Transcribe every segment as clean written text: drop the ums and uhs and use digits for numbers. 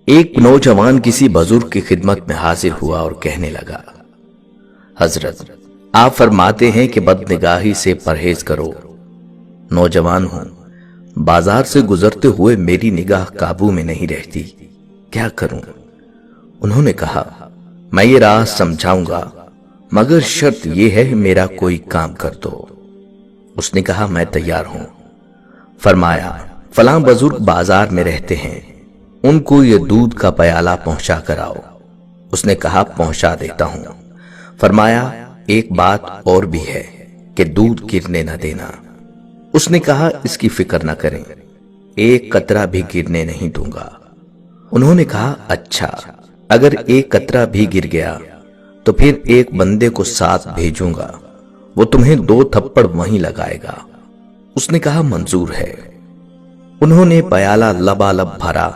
ایک نوجوان کسی بزرگ کی خدمت میں حاضر ہوا اور کہنے لگا، حضرت آپ فرماتے ہیں کہ بد نگاہی سے پرہیز کرو۔ نوجوان ہوں، بازار سے گزرتے ہوئے میری نگاہ قابو میں نہیں رہتی، کیا کروں؟ انہوں نے کہا، میں یہ راہ سمجھاؤں گا، مگر شرط یہ ہے میرا کوئی کام کر دو۔ اس نے کہا، میں تیار ہوں۔ فرمایا، فلاں بزرگ بازار میں رہتے ہیں، ان کو یہ دودھ کا پیالہ پہنچا کر آؤ۔ اس نے کہا، پہنچا دیتا ہوں۔ فرمایا، ایک بات اور بھی ہے کہ دودھ گرنے نہ دینا۔ اس نے کہا، اس کی فکر نہ کریں، ایک قطرہ بھی گرنے نہیں دوں گا۔ انہوں نے کہا، اچھا، اگر ایک قطرہ بھی گر گیا تو پھر ایک بندے کو ساتھ بھیجوں گا، وہ تمہیں 2 تھپڑ وہیں لگائے گا۔ اس نے کہا، منظور ہے۔ انہوں نے پیالہ لبالب بھرا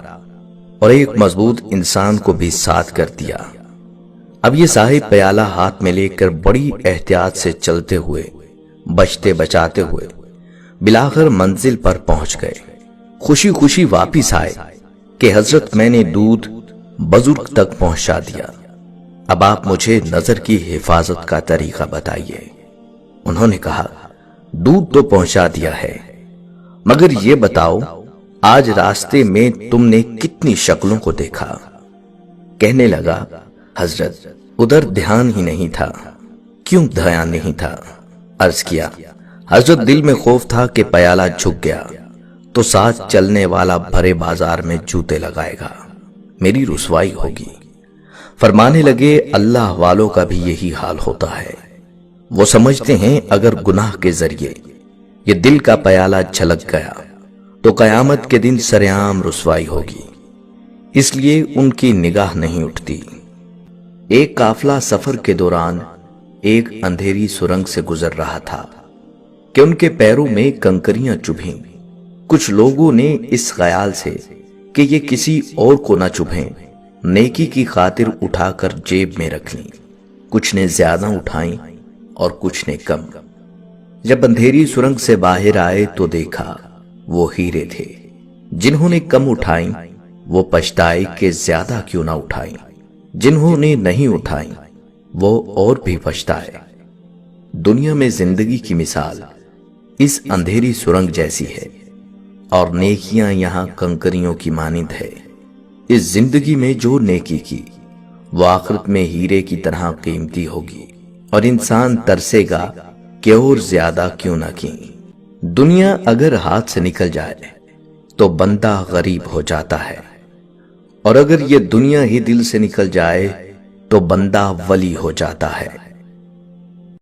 اور ایک مضبوط انسان کو بھی ساتھ کر دیا۔ اب یہ صاحب پیالہ ہاتھ میں لے کر بڑی احتیاط سے چلتے ہوئے، بچتے بچاتے ہوئے بلاخر منزل پر پہنچ گئے۔ خوشی خوشی واپس آئے کہ حضرت میں نے دودھ بزرگ تک پہنچا دیا، اب آپ مجھے نظر کی حفاظت کا طریقہ بتائیے۔ انہوں نے کہا، دودھ تو پہنچا دیا ہے، مگر یہ بتاؤ آج راستے میں تم نے کتنی شکلوں کو دیکھا؟ کہنے لگا، حضرت ادھر دھیان ہی نہیں تھا۔ کیوں دھیان نہیں تھا؟ عرض کیا، حضرت دل میں خوف تھا کہ پیالہ جھک گیا تو ساتھ چلنے والا بھرے بازار میں جوتے لگائے گا، میری رسوائی ہوگی۔ فرمانے لگے، اللہ والوں کا بھی یہی حال ہوتا ہے، وہ سمجھتے ہیں اگر گناہ کے ذریعے یہ دل کا پیالہ چھلک گیا تو قیامت کے دن سرعام رسوائی ہوگی، اس لیے ان کی نگاہ نہیں اٹھتی۔ ایک قافلہ سفر کے دوران ایک اندھیری سرنگ سے گزر رہا تھا کہ ان کے پیروں میں کنکریاں چبھیں۔ کچھ لوگوں نے اس خیال سے کہ یہ کسی اور کو نہ چبھیں، نیکی کی خاطر اٹھا کر جیب میں رکھ لیں۔ کچھ نے زیادہ اٹھائیں اور کچھ نے کم۔ جب اندھیری سرنگ سے باہر آئے تو دیکھا وہ ہیرے تھے۔ جنہوں نے کم اٹھائیں وہ پچھتائے کہ زیادہ کیوں نہ اٹھائیں، جنہوں نے نہیں اٹھائیں وہ اور بھی پچھتائے۔ دنیا میں زندگی کی مثال اس اندھیری سرنگ جیسی ہے اور نیکیاں یہاں کنکریوں کی مانند ہے۔ اس زندگی میں جو نیکی کی وہ آخرت میں ہیرے کی طرح قیمتی ہوگی، اور انسان ترسے گا کہ اور زیادہ کیوں نہ کی۔ دنیا اگر ہاتھ سے نکل جائے تو بندہ غریب ہو جاتا ہے، اور اگر یہ دنیا ہی دل سے نکل جائے تو بندہ ولی ہو جاتا ہے۔